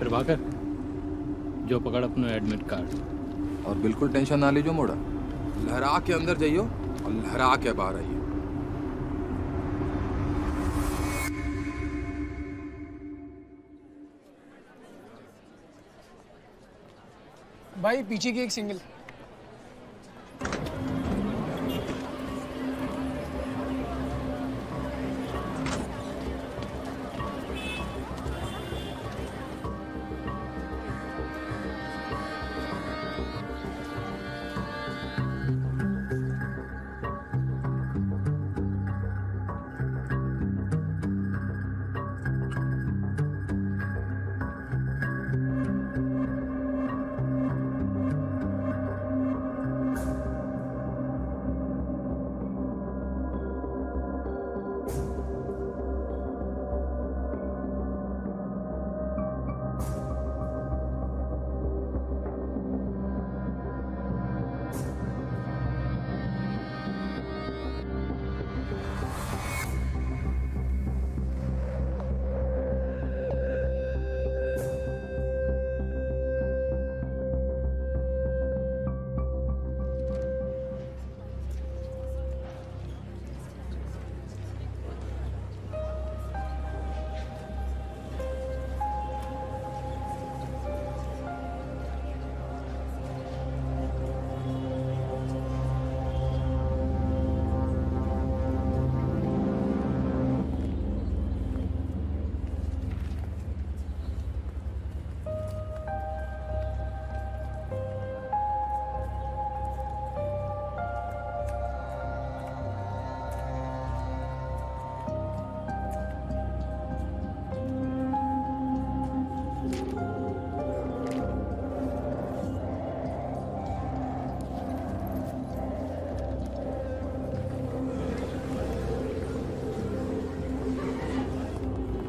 प्रभाकर, जो पकड़ अपना एडमिट कार्ड। और बिल्कुल टेंशन ना लीजिए मोड़ा, लहरा के अंदर जाइयो और लहरा के बाहर आइयो। भाई पीछे की एक single.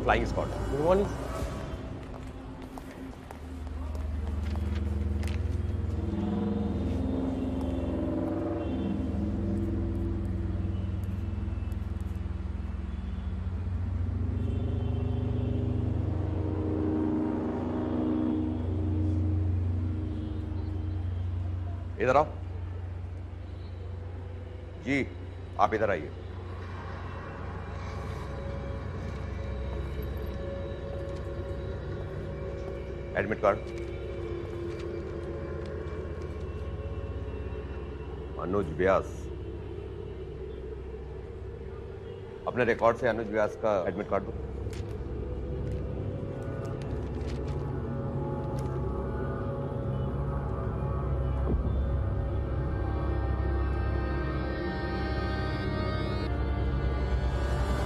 Flying squad, good morning. इधर आओ जी, आप इधर आइए। Admit card. अनुज व्यास, अपने रिकॉर्ड से अनुज व्यास का एडमिट कार्ड दो।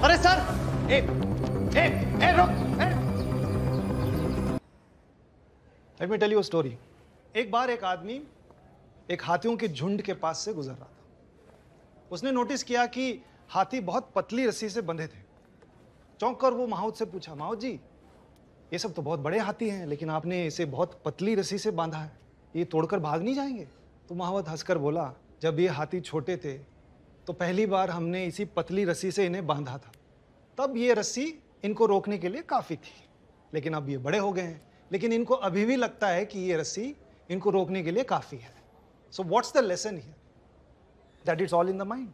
अरे सर, रुक। Let me tell you a story. एक बार एक आदमी एक हाथियों के झुंड के पास से गुजर रहा था। उसने नोटिस किया कि हाथी बहुत पतली रस्सी से बंधे थे। चौंक कर वो माहौत से पूछा, माहौत जी, ये सब तो बहुत बड़े हाथी हैं, लेकिन आपने इसे बहुत पतली रस्सी से बांधा है, ये तोड़कर भाग नहीं जाएंगे? तो माहौत हंसकर बोला, जब ये हाथी छोटे थे तो पहली बार हमने इसी पतली रस्सी से इन्हें बांधा था, तब ये रस्सी इनको रोकने के लिए काफी थी, लेकिन अब ये बड़े हो गए हैं, लेकिन इनको अभी भी लगता है कि ये रस्सी इनको रोकने के लिए काफी है। So what's the lesson here? That it's all in the mind.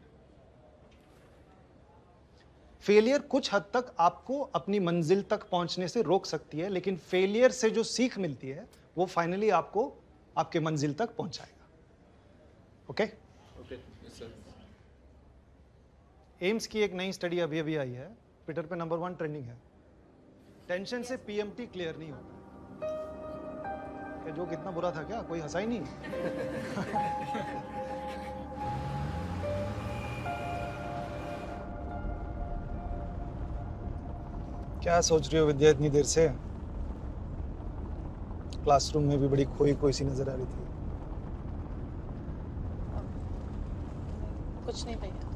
Failure कुछ हद तक आपको अपनी मंजिल तक पहुंचने से रोक सकती है, लेकिन फेलियर से जो सीख मिलती है वो फाइनली आपको आपके मंजिल तक पहुंचाएगा। ओके? एम्स की एक नई स्टडी अभी अभी आई है, ट्विटर पे नंबर 1 ट्रेंडिंग है। टेंशन से पीएमटी क्लियर नहीं होता। क्या जोक इतना बुरा था क्या? कोई हंसा ही नहीं? क्या सोच रही हो विद्या इतनी देर से? क्लासरूम में भी बड़ी खोई खोई सी नजर आ रही थी। कुछ नहीं भैया।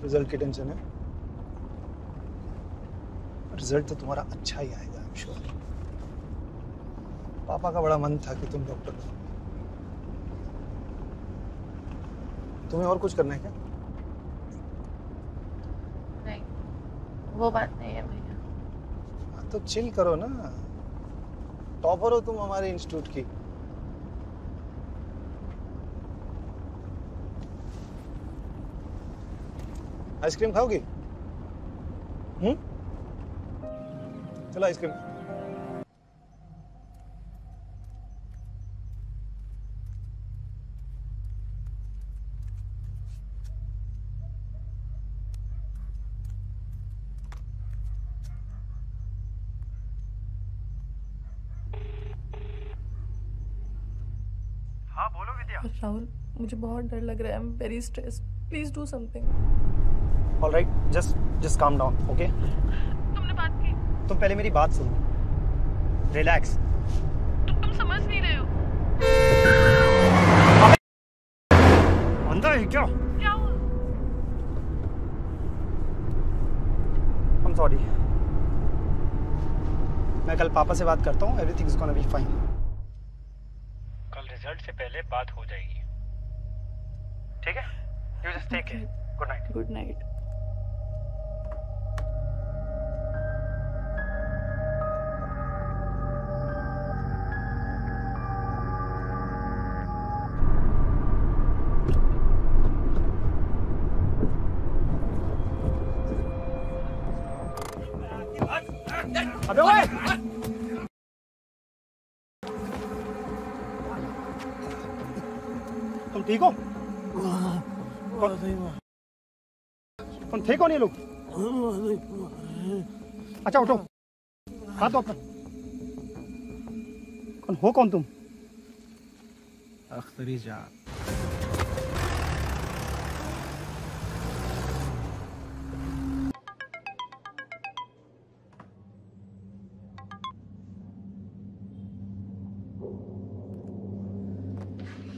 रिजल्ट की टेंशन है? रिजल्ट तो तुम्हारा अच्छा ही आएगा, आई एम श्योर। पापा का बड़ा मन था कि तुम डॉक्टर बनो। तुम्हें और कुछ करना है क्या? नहीं, वो बात नहीं है भैया। हाँ, तो चिल करो ना। टॉपर हो तुम हमारे इंस्टीट्यूट की। आइसक्रीम खाओगी? चलो आइसक्रीम। हाँ बोलो विद्या। राहुल, मुझे बहुत डर लग रहा है। आई am very stressed. Please do something. All right, just calm down, okay? तुमने बात की? तुम पहले मेरी बात सुनो। रिलैक्स। तुम समझ नहीं रहे हो। अंधा है क्या? क्या हुआ? I'm sorry. मैं कल पापा से बात करता हूँ। Everything is gonna be fine. कल रिजल्ट से पहले बात हो जाएगी। ठीक है? You just take care. Good night. Good night. अबे ओए! तुम ठीक हो? तुम ठीक हो नहीं लोग? अच्छा उठो। हाथ दो अपना। कौन हो कौन तुम? अख्तरी जान।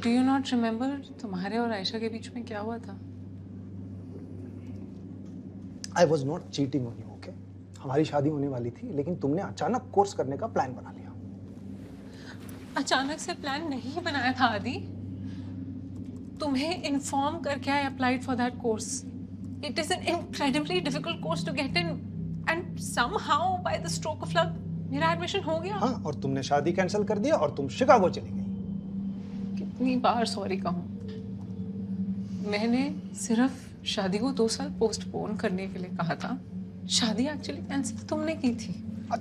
डू यू नॉट रिमेम्बर तुम्हारे और आयशा के बीच में क्या हुआ था? I was not cheating on you, okay? हमारी शादी होने वाली थी, लेकिन तुमने अचानक कोर्स करने का प्लान बना लिया। अचानक से प्लान नहीं बनाया था आदि। तुम्हें इन्फॉर्म करके I applied for that course. It is an incredibly difficult course to get in and somehow by the stroke of luck मेरा एडमिशन हो गया। हाँ, और तुमने शादी कैंसिल कर दिया और तुम शिकागो चली गई। कितनी बार सॉरी कहूँ। मैंने सिर्फ शादी को 2 साल पोस्टपोन करने के लिए कहा था। शादी एक्चुअली कैंसिल तुमने की थी।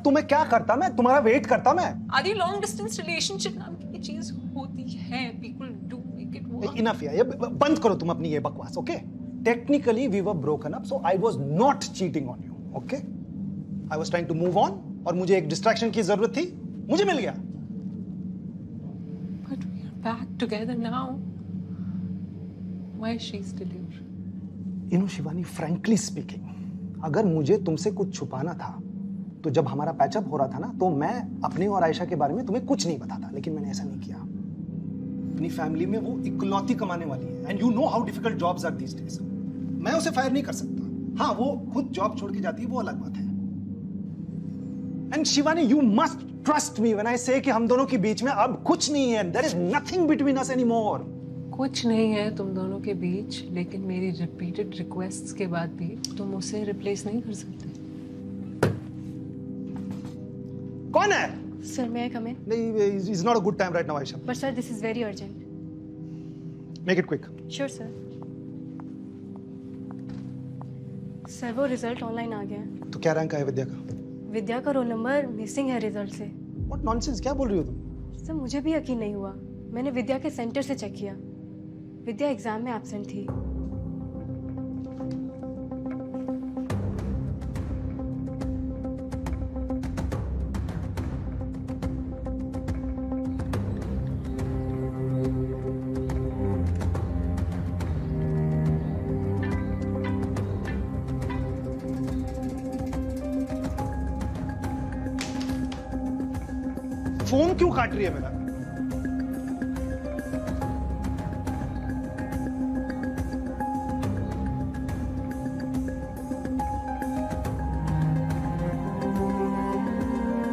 तुम्हें क्या करता मैं? तुम्हारा वेट करता मैं। आदि लॉन्ग डिस्टेंस रिलेशनशिप नाम की चीज होती है। People do make it work. Enough है, ये बंद करो तुम अपनी ये बकवास, okay? Technically we were broken up, so I was not cheating on you, okay? I was trying to move on और मुझे एक डिस्ट्रैक्शन की जरूरत थी, मुझे मिल गया। But we are back together now. Why is she still here? You know, Shivani, frankly speaking, अगर मुझे तुमसे कुछ छुपाना था तो जब हमारा पैचअप हो रहा था ना, तो मैं अपने और आयशा के बारे में तुम्हें कुछ नहीं बताता, लेकिन मैंने ऐसा नहीं किया। अपनी फैमिली में वो इकलौती कमाने वाली है, and you know how difficult jobs are these days. मैं उसे फायर नहीं कर सकता। हाँ, वो खुद जॉब छोड़ के जाती है, वो अलग बात है। And Shivani, you must trust me when I से कि हम दोनों के बीच में अब कुछ नहीं है। There is nothing between us anymore. कुछ नहीं है तुम दोनों के बीच, लेकिन मेरी रिपीटेड रिक्वेस्ट्स के बाद भी तुम उसे रिप्लेस नहीं कर सकते। कौन है? Sir, may I come in? नहीं, is not a good time right now Ayesha. But sir, this is very urgent. Make it quick. Sure, sir. Sir, वो रिजल्ट ऑनलाइन आ गया है। तो क्या रैंक आया विद्या का? विद्या का रोल नंबर मिसिंग है रिजल्ट से। व्हाट नॉनसेंस, क्या बोल रही हो तुम? सर, मुझे भी यकीन नहीं हुआ। मैंने विद्या के सेंटर से चेक किया। विद्या एग्जाम में एब्सेंट थी। फोन क्यों काट रही है मेरा?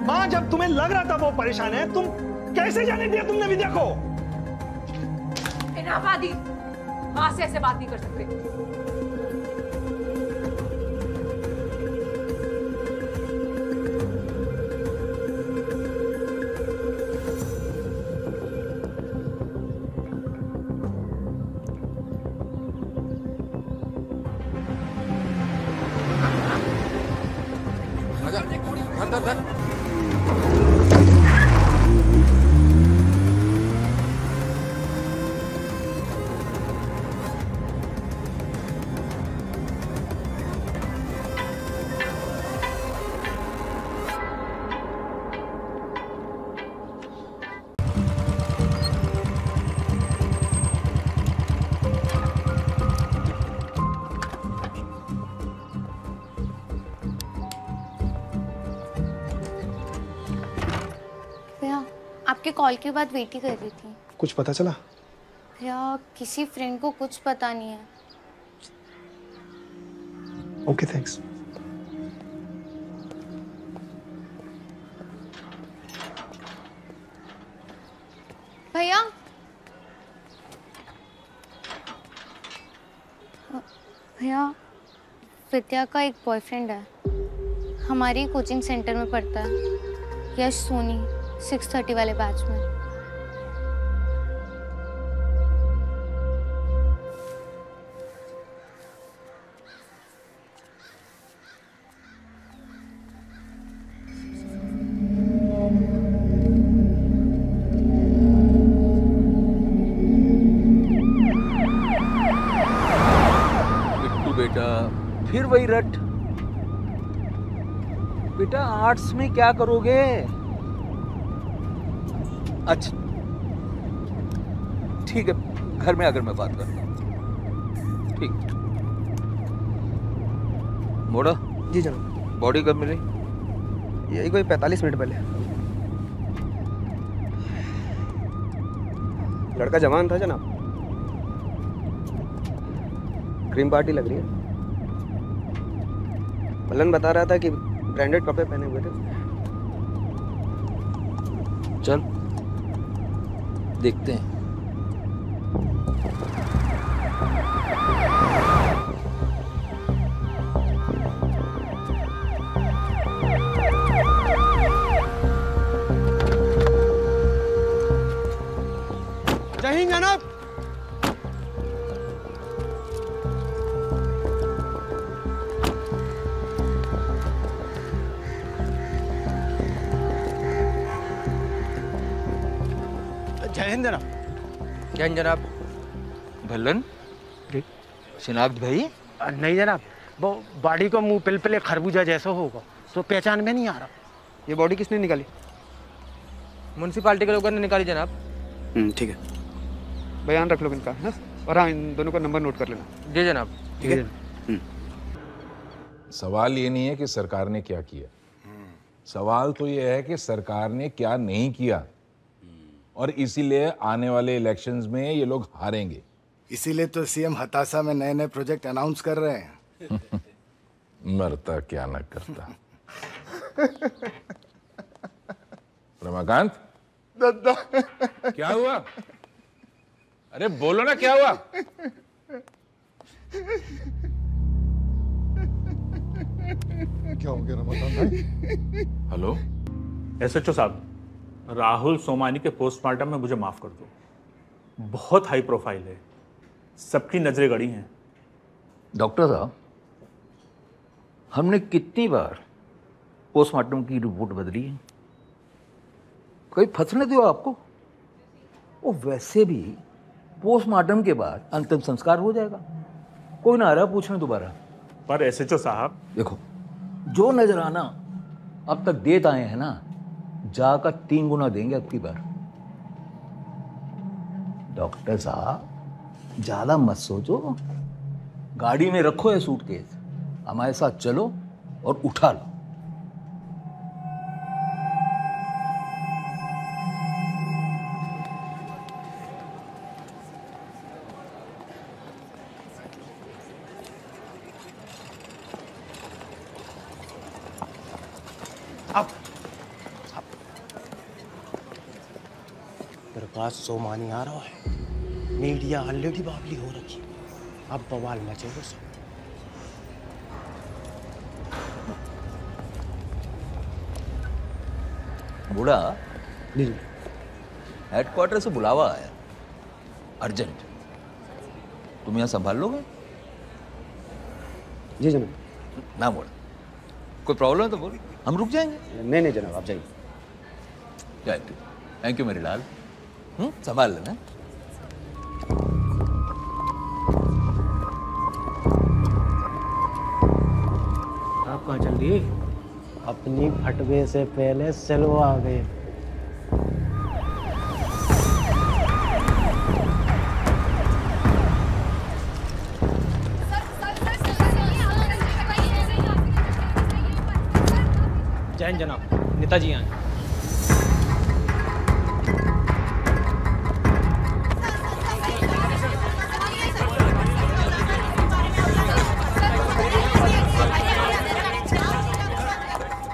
मां, जब तुम्हें लग रहा था वो परेशान है, तुम कैसे जाने दिया तुमने विद्या को? इनाफ आदि, माँ से ऐसे बात नहीं कर सकते। आजा, धर धर धर। भैया आपके कॉल के बाद वेट ही कर रही थी। कुछ पता चला? भैया किसी फ्रेंड को कुछ पता नहीं है। Okay thanks. भैया भैया विद्या का एक बॉयफ्रेंड है, हमारी कोचिंग सेंटर में पढ़ता है, यश सोनी, 630 वाले बैच में। बिट्टू बेटा, फिर वही रट। बेटा आर्ट्स में क्या करोगे? अच्छा ठीक है, घर में आकर मैं बात करता हूँ। ठीक। मोड़ा जी जनाब। बॉडी कब मिली? यही कोई 45 मिनट पहले। लड़का जवान था जनाब, क्रीम पार्टी लग रही है। मलन बता रहा था कि ब्रांडेड कपड़े पहने हुए थे। चल देखते हैं। जय हिंद जनाब। जय हिंद जनाब। जय हिंद जनाब। भल्लन शिनाख्त भाई? नहीं जनाब, वो बॉडी को मुंह पिलपिले खरबूजा जैसा होगा तो पहचान में नहीं आ रहा। ये बॉडी किसने निकाली? म्युनिसिपालिटी के लोगों ने निकाली जनाब। ठीक है, बयान रख लो इनका है? और हाँ, इन दोनों का नंबर नोट कर लेना। जी जनाब। ठीक है। सवाल ये नहीं है कि सरकार ने क्या किया, सवाल तो ये है कि सरकार ने क्या नहीं किया, और इसीलिए आने वाले इलेक्शंस में ये लोग हारेंगे। इसीलिए तो सीएम हताशा में नए नए प्रोजेक्ट अनाउंस कर रहे हैं। मरता क्या न करता। रमाकांत, क्या हुआ? अरे बोलो ना, क्या हुआ? क्या हो गया रमाकांत भाई? हेलो एसएचओ साहब, राहुल सोमानी के पोस्टमार्टम में मुझे माफ कर दो। बहुत हाई प्रोफाइल है, सबकी नजरें गड़ी हैं। डॉक्टर साहब, हमने कितनी बार पोस्टमार्टम की रिपोर्ट बदली है, कोई फंसने दो आपको। वो वैसे भी पोस्टमार्टम के बाद अंतिम संस्कार हो जाएगा, कोई ना आ रहा पूछने दोबारा। पर एसएचओ साहब देखो, जो नजराना अब तक देत आए हैं ना, जाकर 3 गुना देंगे अब की बार। डॉक्टर साहब ज्यादा मत सोचो, गाड़ी में रखो ये सूटकेस, हमारे साथ चलो और उठा लो। पास सोमानी आ रहा है। मीडिया ऑलरेडी बावली हो रखी, अब बवाल मचेगा सब। बूढ़ा हेडक्वार्टर से बुलावा आया, अर्जेंट। तुम यहाँ संभाल लोगे? जी जनाब। ना बोल, कोई प्रॉब्लम है तो बोल, हम रुक जाएंगे। नहीं नहीं जनाब, आप जाइए। थैंक यू मेरे लाल। संभाल लेना। आप कहाँ चल दिए? अपनी फटवे से पहले सेलो आ गए। जैन जनाब, नेताजी आए।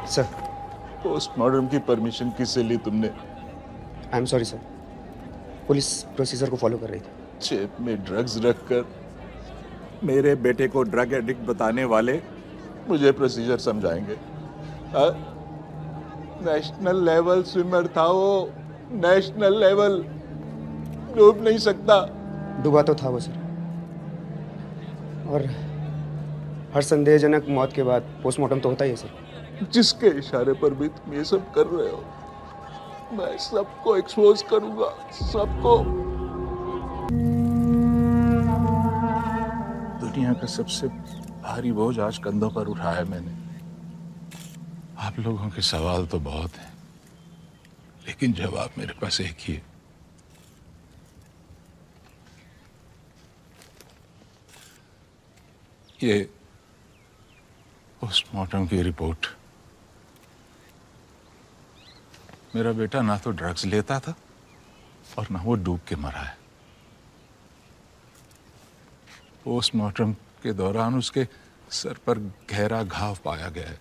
सर, पोस्टमार्टम की परमिशन किससे ली तुमने? I am sorry sir, police procedure को फॉलो कर रही थी। जेब में ड्रग्स रखकर मेरे बेटे को ड्रग एडिक्ट बताने वाले मुझे प्रोसीजर समझाएंगे? नेशनल लेवल स्विमर था वो, नेशनल लेवल। डूब नहीं सकता। डूबा तो था वो सर, और हर संदेहजनक मौत के बाद पोस्टमार्टम तो होता ही है सर। जिसके इशारे पर भी तुम ये सब कर रहे हो, मैं सबको एक्सपोज करूंगा, सबको। दुनिया का सबसे भारी बोझ आज कंधों पर उठाया मैंने। आप लोगों के सवाल तो बहुत हैं, लेकिन जवाब मेरे पास एक ही है। ये पोस्टमार्टम की रिपोर्ट। मेरा बेटा ना तो ड्रग्स लेता था और ना वो डूब के मरा है। पोस्टमार्टम के दौरान उसके सर पर गहरा घाव पाया गया है।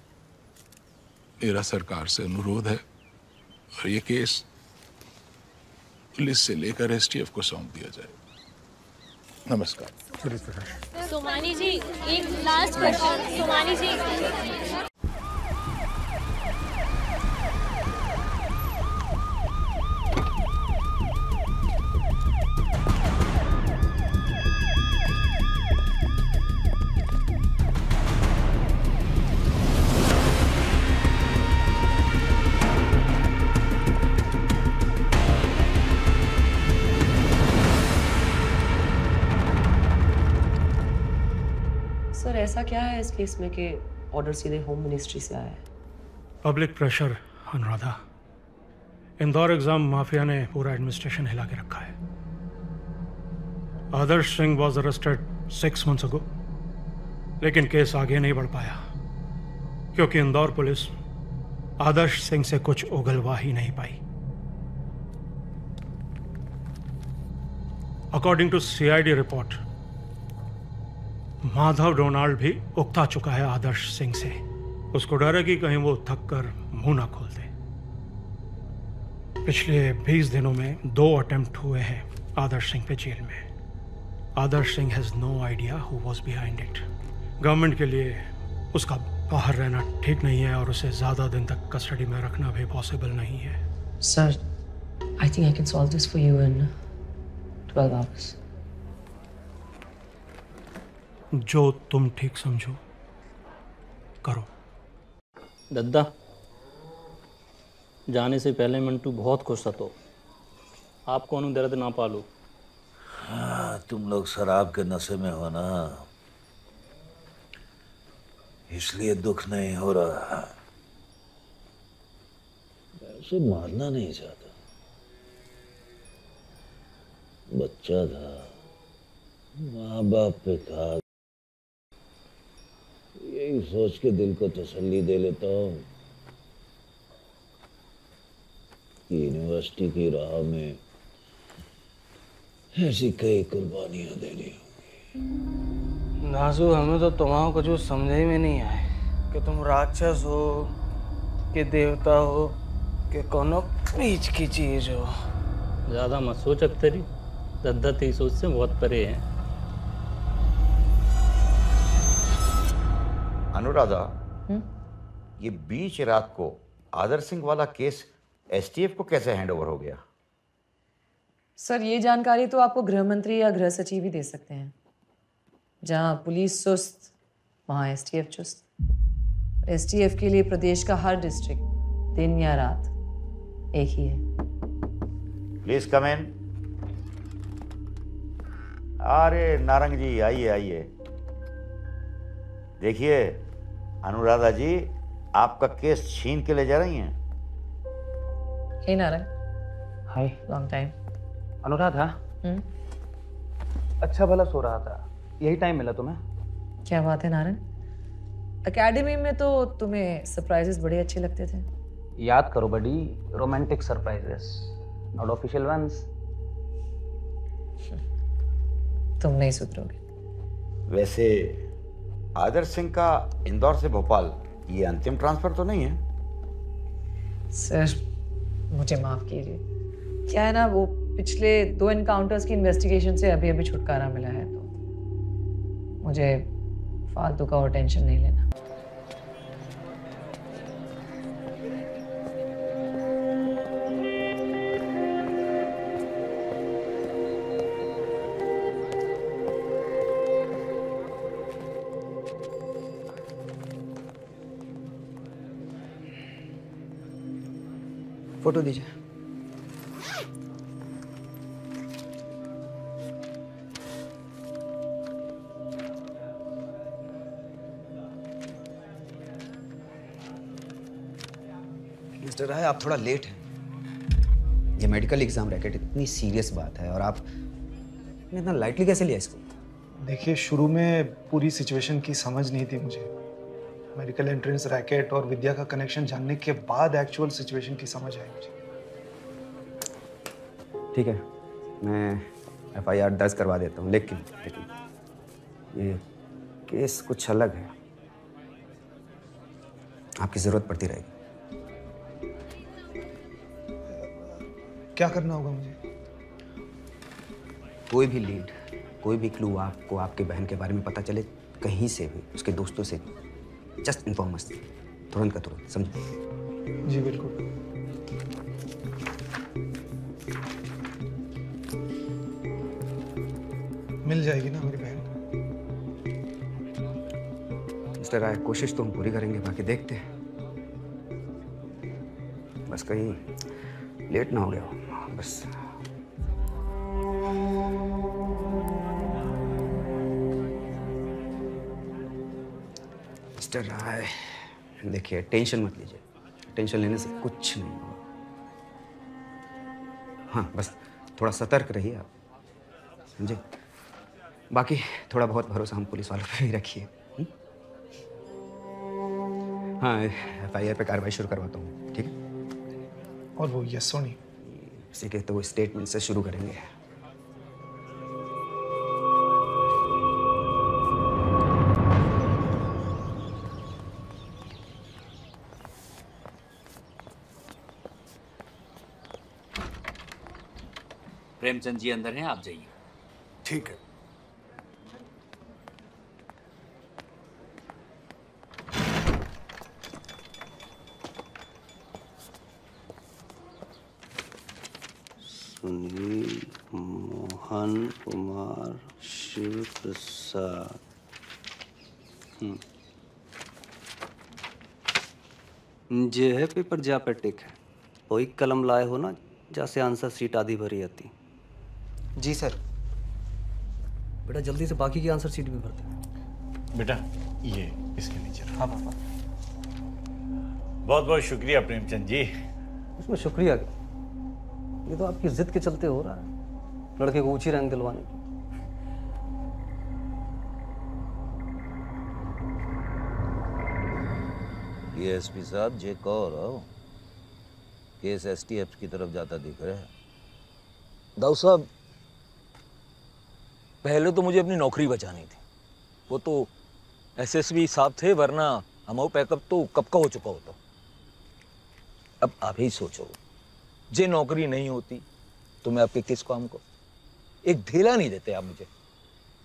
मेरा सरकार से अनुरोध है और ये केस पुलिस से लेकर एसटीएफ को सौंप दिया जाए। नमस्कार। सोमानी जी, एक लास्ट क्वेश्चन। सोमानी जी, सर ऐसा क्या है इस केस में कि ऑर्डर सीधे होम मिनिस्ट्री से आया है? Public pressure Anuradha. Indore exam mafia ने पूरा एडमिनिस्ट्रेशन हिला के रखा है। Adarsh Singh was arrested 6 months ago, लेकिन केस आगे नहीं बढ़ पाया क्योंकि इंदौर पुलिस आदर्श सिंह से कुछ उगलवा ही नहीं पाई। According to CID report, Madhav Donald भी उकता चुका है आदर्श सिंह से। उसको डर है कि कहीं वो थक कर मुंह ना खोल दे। पिछले 20 दिनों में 2 अटेम्प्ट हुए हैं आदर्श सिंह पे जेल में। Adarsh Singh has no idea who was behind it. Government के लिए उसका बाहर रहना ठीक नहीं है और उसे ज्यादा दिन तक कस्टडी में रखना भी पॉसिबल नहीं है। Sir, I think I can solve this for you in 12 hours. जो तुम ठीक समझो करो। दद्दा, जाने से पहले मंटू बहुत खुश था। तो आप कौन दर्द ना पालो। हाँ, तुम लोग शराब के नशे में हो ना, इसलिए दुख नहीं हो रहा। उसे मारना नहीं चाहता, बच्चा था, माँ बाप पे था, यही सोच के दिल को तसल्ली दे लेता हूँ कि यूनिवर्सिटी की राह में ऐसी कई कुर्बानियां देनी होंगी। नाजू, हमें तो तुम्हारा कुछ समझ में नहीं आए कि तुम राक्षस हो कि देवता हो कि कोनो बीच की चीज हो। ज़्यादा मत सोच अख्तरी, 10-10 तेरी सोच से बहुत परे हैं। अनुराधा, ये बीच रात को आदर सिंह वाला केस एसटीएफ को कैसे हैंडओवर हो गया? सर, ये जानकारी तो आपको गृह मंत्री या गृह सचिव ही दे सकते हैं। जहां पुलिस सुस्त, वहां एसटीएफ चुस्त। एसटीएफ के लिए प्रदेश का हर डिस्ट्रिक्ट दिन या रात एक ही है। प्लीज कम इन। अरे नारंग जी, आइए आइए। देखिए अनुराधा जी, आपका केस छीन के ले जा रही हैं। Hey Narang, hi. Long time. Anuradha, अच्छा भला सो रहा था, यही टाइम मिला तुम्हें? क्या बात है नारंग, एकेडमी में तो तुम्हें सरप्राइजेस बड़े अच्छे लगते थे। याद करो buddy, romantic surprises, not official ones. तुम नहीं सुधरोगे। वैसे आदर सिंह का इंदौर से भोपाल ये अंतिम ट्रांसफर तो नहीं है? सर, मुझे माफ कीजिए। क्या है ना, वो पिछले 2 एनकाउंटर्स की इन्वेस्टिगेशन से अभी अभी छुटकारा मिला है, तो मुझे फालतू का और टेंशन नहीं लेना। फोटो दीजिए। मिस्टर राय, आप थोड़ा लेट हैं। ये मेडिकल एग्जाम रैकेट इतनी सीरियस बात है और आप इतना लाइटली कैसे लिया इसको? देखिए, शुरू में पूरी सिचुएशन की समझ नहीं थी मुझे। मेडिकल एंट्रेंस रैकेट और विद्या का कनेक्शन जानने के बाद एक्चुअल सिचुएशन की समझ आई मुझे। ठीक है, मैं एफआईआर दर्ज करवा देता हूँ, लेकिन ये केस कुछ अलग है, आपकी जरूरत पड़ती रहेगी। क्या करना होगा मुझे? कोई भी लीड, कोई भी क्लू आपको आपके बहन के बारे में पता चले, कहीं से भी, उसके दोस्तों से भी, जस्ट इन्फॉर्म मस्ट, तुरंत का तुरंत, समझे? जी बिल्कुल। मिल जाएगी ना मेरी बहन? मिस्टर राय, कोशिश तो हम पूरी करेंगे, बाकी देखते हैं। बस कहीं लेट ना हो गया हो, बस। मिस्टर राय, देखिए, टेंशन मत लीजिए। टेंशन लेने से कुछ नहीं होगा। हाँ, बस थोड़ा सतर्क रहिए आप, समझे? बाकी थोड़ा बहुत भरोसा हम पुलिस वालों पे भी रखिए। हाँ, एफआईआर पे कार्रवाई शुरू करवाता हूँ, ठीक है? और वो यस सोनी, इसी के तो स्टेटमेंट से शुरू करेंगे। प्रेमचंद जी अंदर हैं, आप जाइए। ठीक है। सुनील मोहन कुमार शिव प्रसाद। जे है पेपर जा पे टिक है, वही कलम लाए हो ना, जैसे आंसर सीट आधी भरी आती। जी सर। बेटा जल्दी से बाकी की आंसर सीट भी भरते। बेटा ये इसके नीचे। हाँ पापा। बहुत बहुत शुक्रिया प्रेमचंद जी। उसमें शुक्रिया क्या, ये तो आपकी जिद के चलते हो रहा है, लड़के को ऊंची रैंक दिलवाने की। डीएसपी साहब, जे कहो रहो, केस एसटीएफ की तरफ जाता दिख रहा है। दाऊ साहब, पहले तो मुझे अपनी नौकरी बचानी थी, वो तो एसएसबी साहब थे, वरना हमारा पैकअप तो कब का हो चुका होता। अब आप ही सोचो, जे नौकरी नहीं होती तो मैं आपके किस काम को? एक ढीला नहीं देते आप मुझे।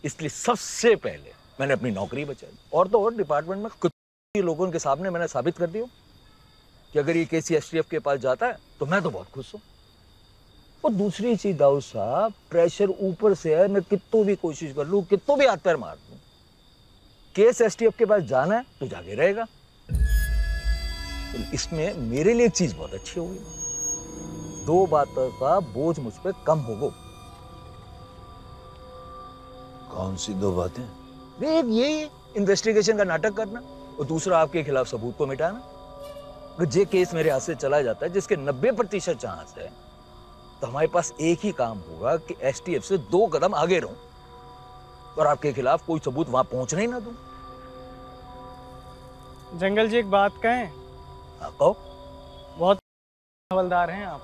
इसलिए सबसे पहले मैंने अपनी नौकरी बचा दी, और तो और डिपार्टमेंट में कुछ लोगों के सामने मैंने साबित कर दिया कि अगर ये केस एसटीएफ के पास जाता है तो मैं तो बहुत खुश हूँ। और दूसरी चीज दाऊद साहब, प्रेशर ऊपर से है, मैं कितों भी कोशिश कर लूँ, कितों भी हाथ पैर मार दूँ, केस एसटीएफ के पास जाना है तो जाके रहेगा। तो इसमें मेरे लिए एक चीज बहुत अच्छी होगी, 2 बातों का बोझ मुझ पर कम होगा। कौन सी 2 बातें? एक ये इन्वेस्टिगेशन का नाटक करना, और दूसरा आपके खिलाफ सबूत को मिटाना। अगर ये केस मेरे हाथ से चला जाता है, जिसके 90% चांस है, तो हमारे पास एक ही काम होगा कि एसटीएफ से 2 कदम आगे रहूं और आपके खिलाफ कोई सबूत वहां पहुंचने ही ना दूं। जंगल जी एक बात कहें? हाँ, कहो। बहुत हवलदार हैं आप।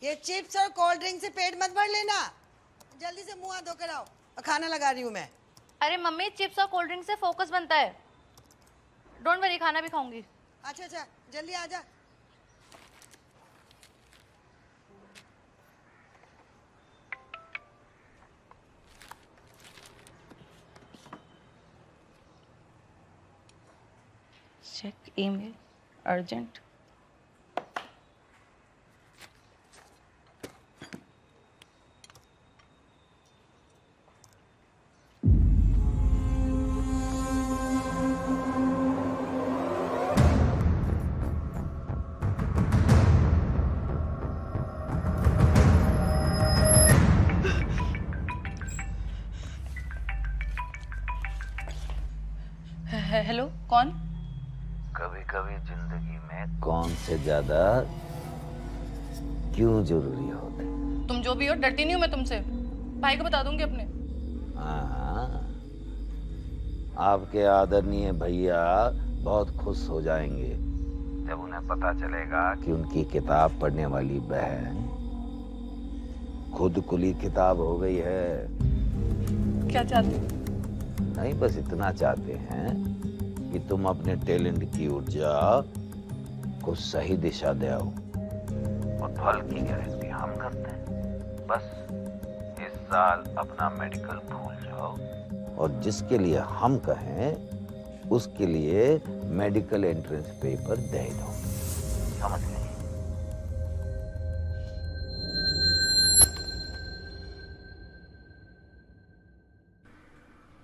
ये चिप्स और कोल्ड ड्रिंक से पेट मत भर लेना, जल्दी से मुंह हाथ धोकर आओ, और खाना लगा रही हूँ मैं। अरे मम्मी, चिप्स और कोल्ड ड्रिंक से फोकस बनता है। डोंट वरी, खाना भी खाऊंगी। अच्छा अच्छा, जल्दी आ जा। Check email, urgent. हेलो, कौन? कभी कभी जिंदगी में कौन से ज्यादा क्यों जरूरी होते? तुम जो भी हो, डरती नहीं हूँ मैं तुमसे। भाई को बता दूंगी अपने। हाँ, आपके आदरणीय भैया बहुत खुश हो जाएंगे जब उन्हें पता चलेगा कि उनकी किताब पढ़ने वाली बहन खुद खुली किताब हो गई है। क्या चाहते हो? नहीं, बस इतना चाहते हैं कि तुम अपने टैलेंट की ऊर्जा को सही दिशा दे आओ, और फल की गारंटी हम करते हैं। बस इस साल अपना मेडिकल भूल जाओ, और जिसके लिए हम कहें उसके लिए मेडिकल एंट्रेंस पेपर दे दो। समझ गए?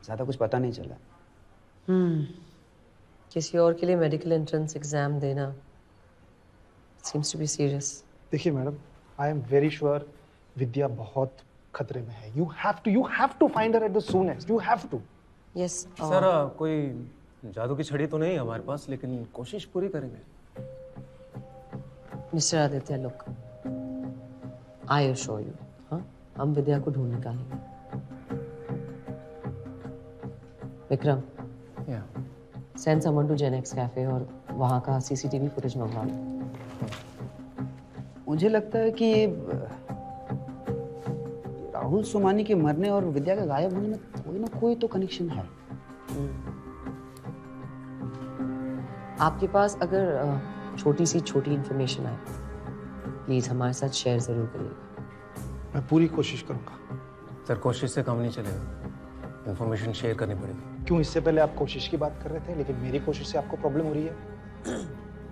ज्यादा कुछ पता नहीं चला। किसी और के लिए मेडिकल एंट्रेंस एग्जाम देना seems to be serious. देखिए madam, I am very sure Vidya बहुत खतरे में है। you have to find her at the soonest. You have to. Yes. Sir, कोई जादू की छड़ी तो नहीं हमारे पास, लेकिन कोशिश पूरी करेंगे। Mister Aditya, look, I assure you, हाँ, हम विद्या को ढूंढ निकालेंगे। Vikram, send someone to Genex cafe और वहाँ का सीसीटीवी फुटेज मंगवा लो। मुझे लगता है कि ये राहुल सोमानी के मरने और विद्या के गायब होने में कोई ना कोई तो कनेक्शन है। आपके पास अगर छोटी इंफॉर्मेशन आए, प्लीज हमारे साथ शेयर जरूर करिएगा। मैं पूरी कोशिश करूंगा। सर, कोशिश से काम नहीं चलेगा, इंफॉर्मेशन शेयर करनी पड़ेगी। क्यों? इससे पहले आप कोशिश की बात कर रहे थे, लेकिन मेरी कोशिश से आपको प्रॉब्लम हो रही है।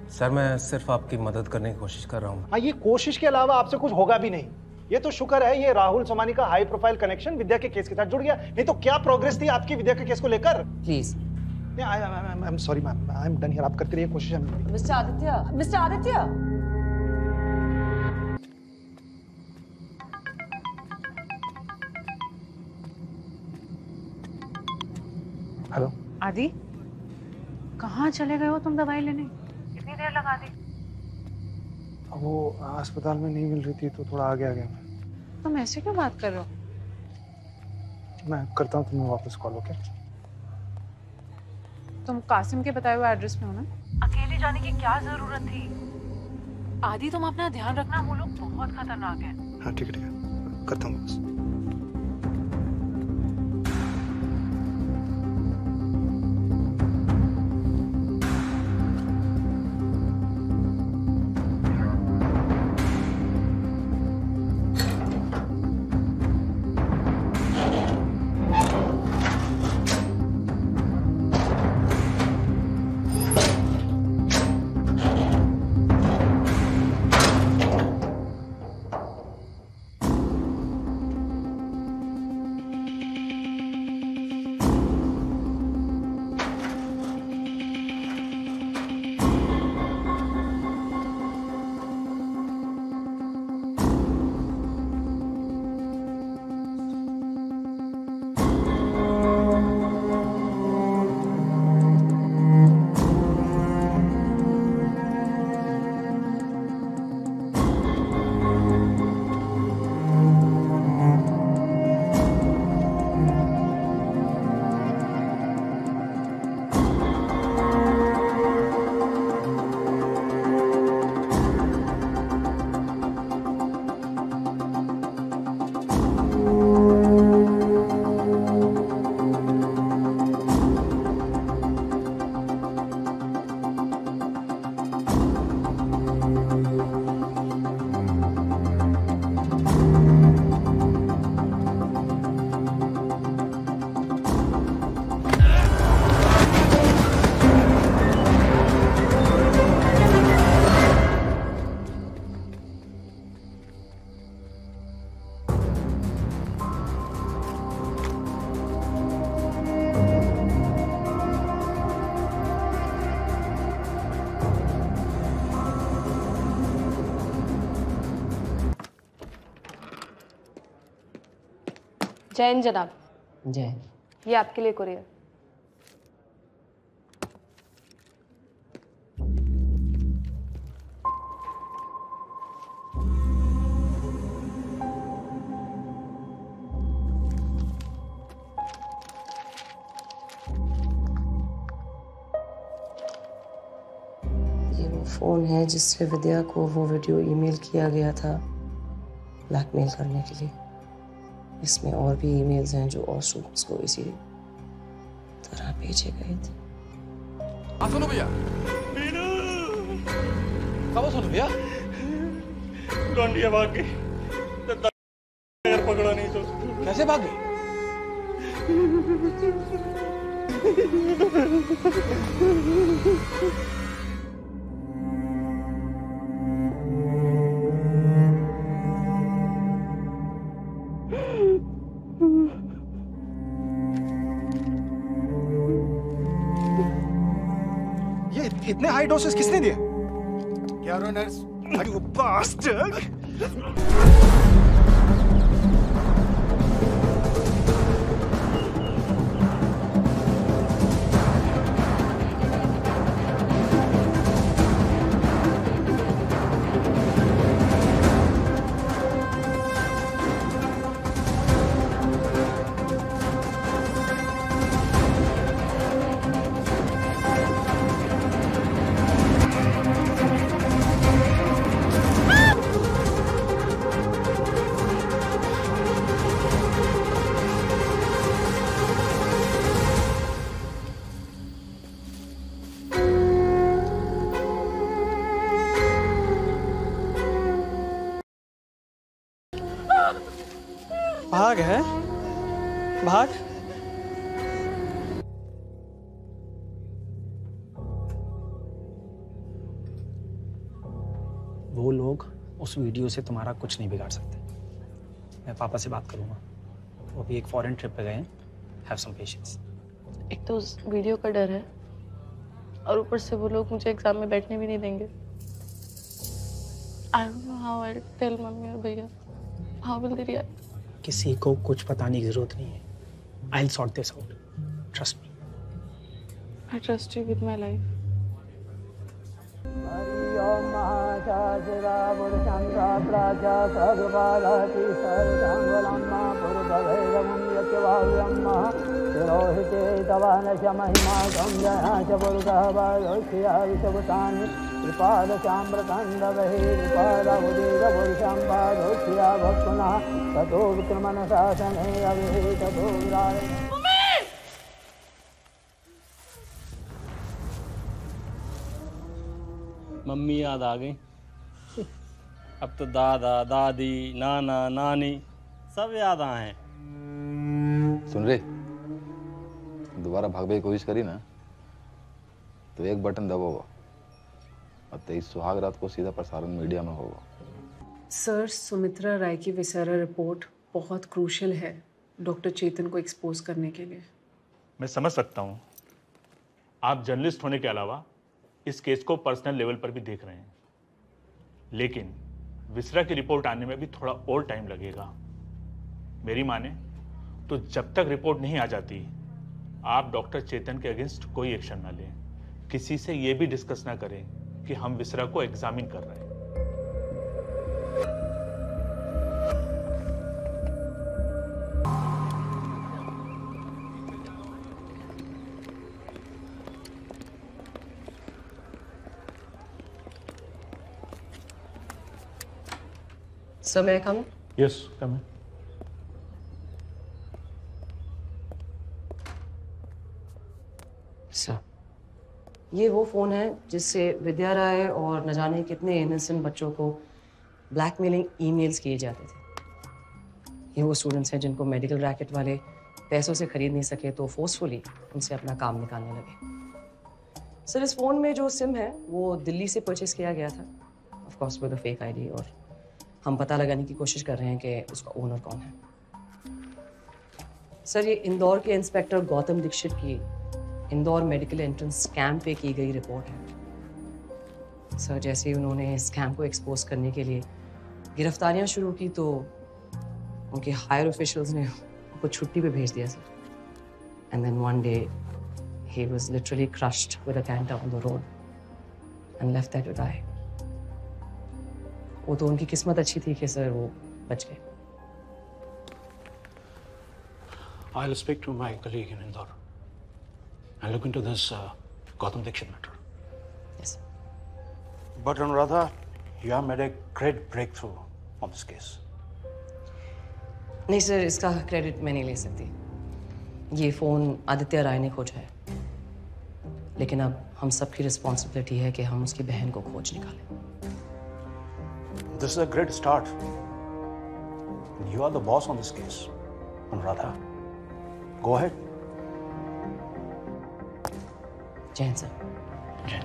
सर, मैं सिर्फ आपकी मदद करने की कोशिश कर रहा हूँ। हाँ, ये कोशिश के अलावा आपसे कुछ होगा भी नहीं। ये तो शुक्र है ये राहुल सोमानी का हाई प्रोफाइल कनेक्शन विद्या के केस के साथ जुड़ गया, नहीं तो क्या प्रोग्रेस थी आपकी विद्या के केस को लेकर। Please, I am sorry ma'am, I am done here. आप करते रहिए कोशिश। मिस्टर आदित्य, हेलो आदि, कहाँ चले गए हो तुम दवाई लेने? कितनी देर लगा दी? वो अस्पताल में नहीं मिल रही थी तो थोड़ा आगे आ गया मैं। तुम ऐसे क्यों बात कर रहे हो? मैं करता हूँ तुम्हें वापस कॉल। ओके? तुम कासिम के बताए हुए एड्रेस पे हो ना? अकेले जाने की क्या जरूरत थी? आदि तुम अपना ध्यान रखना, वो लोग बहुत खतरनाक हैं। हाँ ठीक है करता हूँ बस। जैन जनाब, जय। ये आपके लिए कुरियर। ये वो फोन है जिससे विद्या को वो वीडियो ईमेल किया गया था ब्लैकमेल करने के लिए। इसमें और भी ईमेल्स हैं जो और स्टूडेंट्स को इसी तरह भेजे गए थे। सुनो भैया, कब सुनो भैया, लौंडिया भाग गई, पकड़ा नहीं तो कैसे भाग गई? इतने हाई डोसेस किसने दिए? क्या नर्स? You bastard! भाग है भाग। वो लोग उस वीडियो से तुम्हारा कुछ नहीं बिगाड़ सकते। मैं पापा से बात करूंगा, वो भी एक फॉरेन ट्रिप पे गए हैं। Have some patience. एक तो उस वीडियो का डर है और ऊपर से वो लोग मुझे एग्जाम में बैठने भी नहीं देंगे। I don't know how I'll tell mummy और भैया। How will they react? किसी को कुछ बताने की जरूरत नहीं है। I'll sort this out. Trust me. I trust you with my life. कृपादचाम्रताण्डवहे कृपादावुदेवपुरुषां पादोक्षिया भक्पुनः ततो विक्रमणशासने अविहे ततो विरारे। मम्मी याद आ गई। अब तो दादा दादी नाना नानी सब याद आए हैं। सुन रे, दोबारा भागने की कोशिश करी ना तो एक बटन दबाओगा और 23 सुहाग रात को सीधा प्रसारण मीडिया में होगा। सर, सुमित्रा राय की विसारा रिपोर्ट बहुत क्रूशियल है डॉक्टर चेतन को एक्सपोज करने के लिए। मैं समझ सकता हूँ आप जर्नलिस्ट होने के अलावा इस केस को पर्सनल लेवल पर भी देख रहे हैं, लेकिन विसरा की रिपोर्ट आने में भी थोड़ा और टाइम लगेगा। मेरी माने तो जब तक रिपोर्ट नहीं आ जाती आप डॉक्टर चेतन के अगेंस्ट कोई एक्शन ना लें, किसी से ये भी डिस्कस ना करें कि हम विसरा को एग्जामिन कर रहे हैं। सर, मैं कम? यस, कम। सर, ये वो फ़ोन है जिससे विद्या राय और न जाने कितने इनोसेंट बच्चों को ब्लैकमेलिंग ईमेल्स किए जाते थे। ये वो स्टूडेंट्स हैं जिनको मेडिकल रैकेट वाले पैसों से खरीद नहीं सके तो फोर्सफुली उनसे अपना काम निकालने लगे। सर, इस फ़ोन में जो सिम है वो दिल्ली से परचेज किया गया था, of course with a fake ID, और हम पता लगाने की कोशिश कर रहे हैं कि उसका ओनर कौन है। सर, ये इंदौर के इंस्पेक्टर गौतम दीक्षित की इंदौर मेडिकल एंट्रेंस स्कैम पे की गई रिपोर्ट है। सर, जैसे ही उन्होंने स्कैम को एक्सपोज करने के लिए गिरफ्तारियां शुरू की तो उनके हायर ऑफिशियल्स ने उनको छुट्टी पे भेज दिया sir. And then one day he was literally crushed with a canter on the road and left there to die. वो तो उनकी किस्मत अच्छी थी कि सर वो बच गए। I'll speak to my colleague in Indore and look into this Gautam Dixit matter. Yes. But Anuradha, you have made a great breakthrough on this case. नहीं सर, इसका क्रेडिट मैं नहीं ले सकती। ये फ़ोन आदित्य राय ने खोजा है, लेकिन अब हम सबकी रिस्पॉन्सिबिलिटी है कि हम उसकी बहन को खोज निकालें। This is a great start. You are the boss on this case, Anuradha. Go ahead. जय हिंद सर। जय।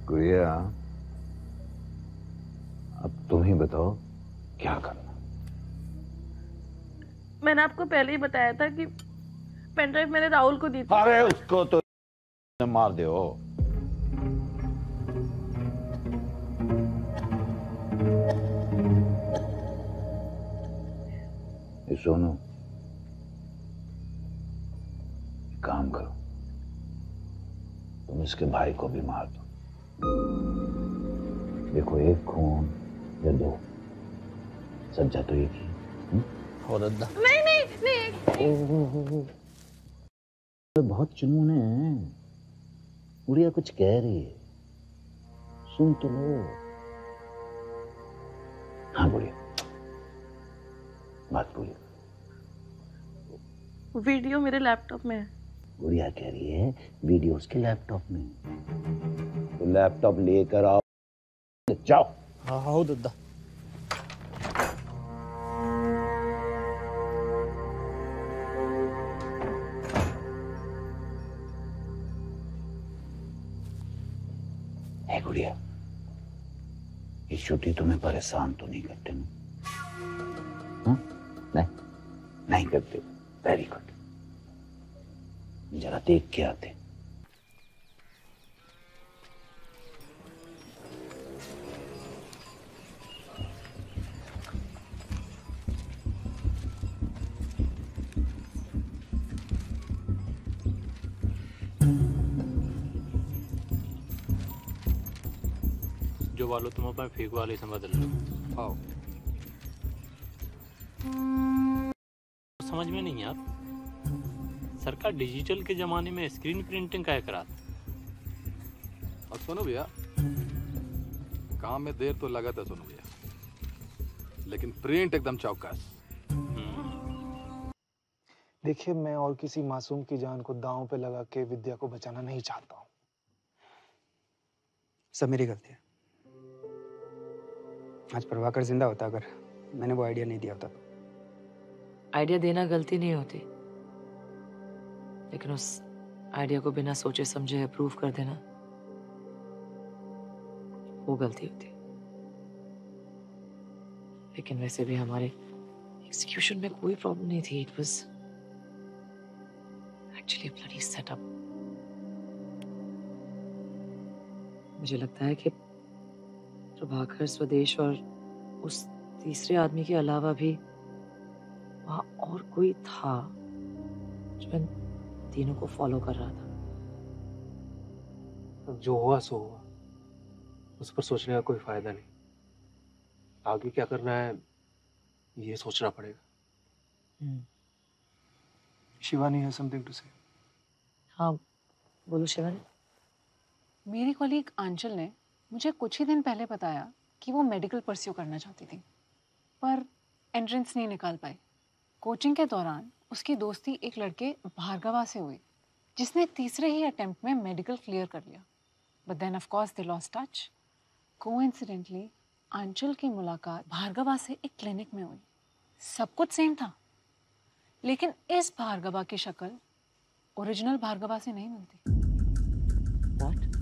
गुड़िया, अब तुम ही बताओ क्या करना। मैंने आपको पहले ही बताया था कि पेन ड्राइव मैंने राहुल को दी थी। अरे उसको तो मार दो। सोनू, काम करो, तुम इसके भाई को भी मार दो। देखो, एक खून या दो, सज्जा तो एक ही। हो दादा। नहीं नहीं नहीं। बहुत जुनून है। गुड़िया कुछ कह रही है, सुन तो लो। हाँ गुड़िया, बात बोलिए। वीडियो मेरे लैपटॉप में है। गुड़िया कह रही है वीडियो उसके लैपटॉप में। तो लैपटॉप लेकर आओ, जाओ। हाँ हाँ दादा। है गुड़िया, ये छुट्टी तुम्हें परेशान तो नहीं करते ना? नहीं, नहीं करते। Very good. जरा देख के आते। जो वालो तुम अपने फेंक वाले से बदल लो। आओ। समझ में नहीं यार, सरकार डिजिटल के जमाने में स्क्रीन प्रिंटिंग क्या करा। और सुनो भैया, काम में देर तो लगा था सुनो भैया, लेकिन प्रिंट एकदम चौकस। देखिए, मैं और किसी मासूम की जान को दांव पे लगा के विद्या को बचाना नहीं चाहता हूँ। सब मेरी गलती है। आज प्रभाकर जिंदा होता अगर मैंने वो आइडिया नहीं दिया होता तो। आइडिया देना गलती नहीं होती, लेकिन उस आइडिया को बिना सोचे समझे अप्रूव कर देना वो गलती होती। लेकिन वैसे भी हमारे एग्जीक्यूशन में कोई प्रॉब्लम नहीं थी। It was actually bloody setup. मुझे लगता है कि प्रभाकर, स्वदेश और उस तीसरे आदमी के अलावा भी वहां और कोई था जो इन तीनों को फॉलो कर रहा था। अब जो हुआ सो हुआ, उस पर सोचने का कोई फायदा नहीं। आगे क्या करना है ये सोचना पड़ेगा। शिवानी है समथिंग टू से। हाँ बोलो शिवानी। मेरी कॉलीग आंचल ने मुझे कुछ ही दिन पहले बताया कि वो मेडिकल परस्यू करना चाहती थी, पर एंट्रेंस नहीं निकाल पाई। कोचिंग के दौरान उसकी दोस्ती एक लड़के भार्गवा से हुई, जिसने तीसरे ही अटेम्प्ट में मेडिकल क्लियर कर लिया। But then of course they lost touch. Coincidentally Aanchal की मुलाकात भार्गवा से एक क्लिनिक में हुई। सब कुछ सेम था, लेकिन इस भार्गवा की शक्ल ओरिजिनल भार्गवा से नहीं मिलती। What?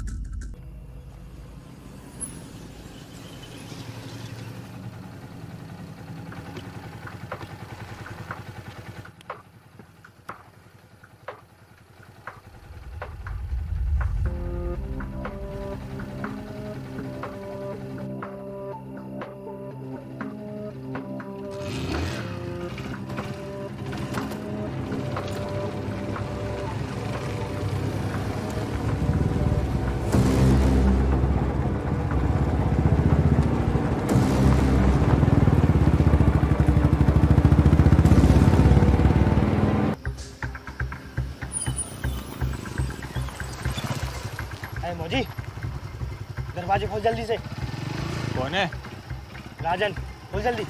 मौजी, दरवाजे खोल जल्दी से। कौन है? राजन, खोल जल्दी।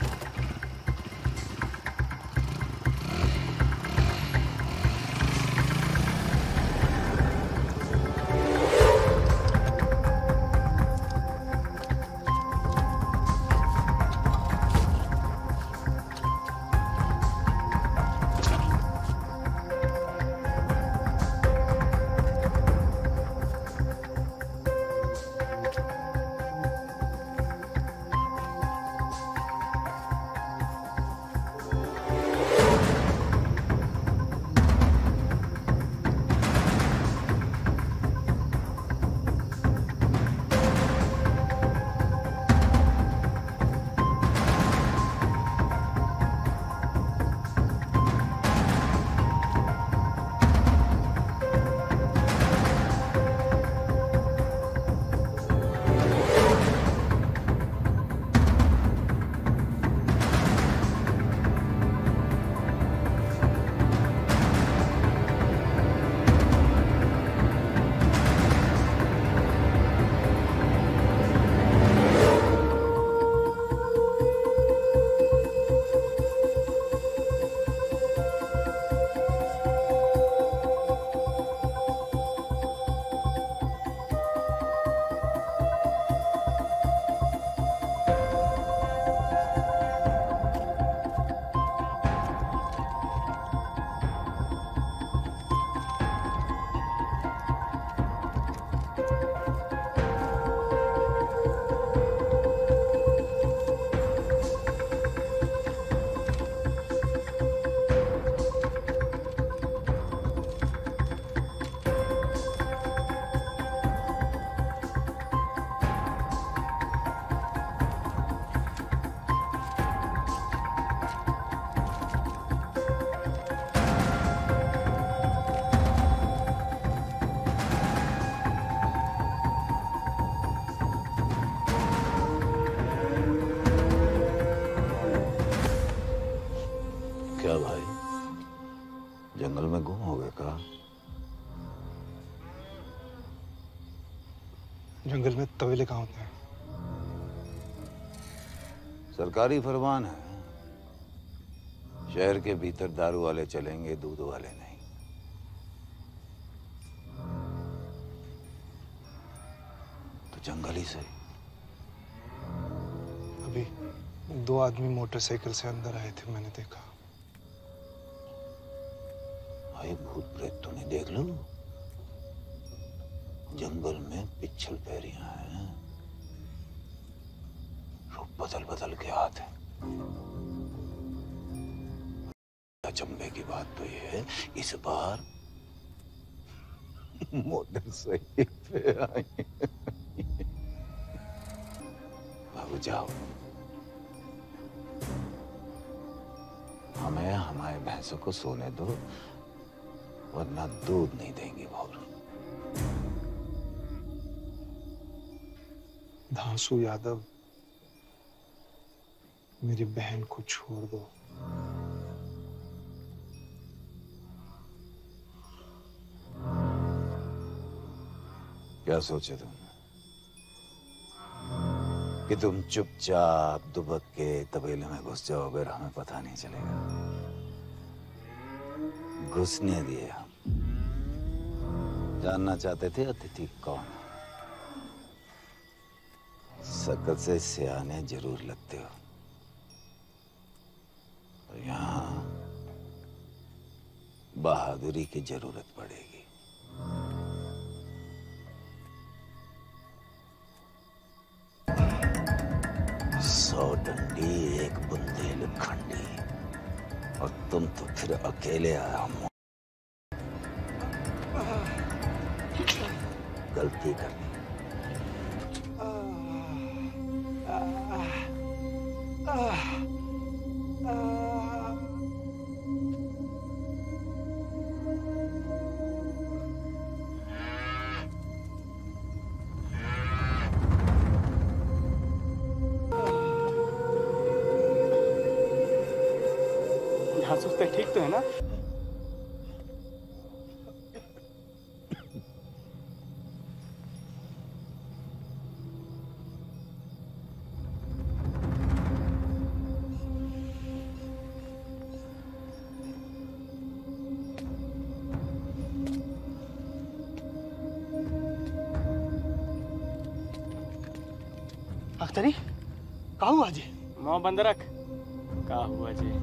जंगल में गुम हो गए का? जंगल में तवेले कहाँ होते हैं? सरकारी फरमान है, शहर के भीतर दारू वाले चलेंगे, दूध वाले नहीं। तो जंगल ही सही। अभी 2 आदमी मोटरसाइकिल से अंदर आए थे, मैंने देखा। भाई भूत प्रेत तो नहीं देख लो। जंगल में पिछल पैरियां हैं, रूप बदल बदल के आते हैं। अचंभे की बात तो ये है, इस बार मोटरसाइकिल पे आई। बाबू जाओ, हमें हमारे भैंसों को सोने दो, वरना दूध नहीं देंगी भौर। धांसू यादव, मेरी बहन को छोड़ दो। क्या सोचे तुम कि तुम चुपचाप दुबक के तबेले में घुस जाओगे और हमें पता नहीं चलेगा? घुसने दिए हम। जानना चाहते थे अतिथि कौन है? सकल से सियाने जरूर लगते हो, तो यहाँ बहादुरी की जरूरत पड़ेगी। सौ डंडी एक बुंदेल खंडी, और तुम तो फिर अकेले आया हो। गलती कर दी। सुस्ते ठीक तो है ना? अख्तरी का हुआ जी? माँ बंद रख। का हुआ जी?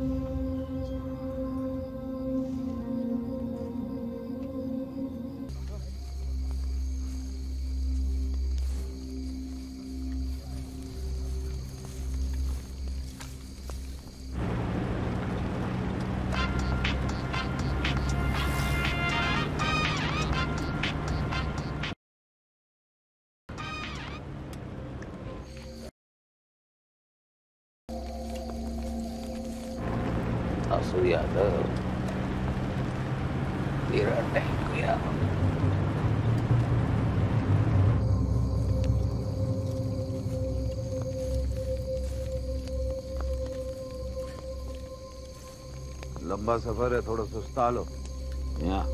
धांसू यादव, तेरा टैंक गया। लंबा सफर है, थोड़ा सुस्ता लो। यहाँ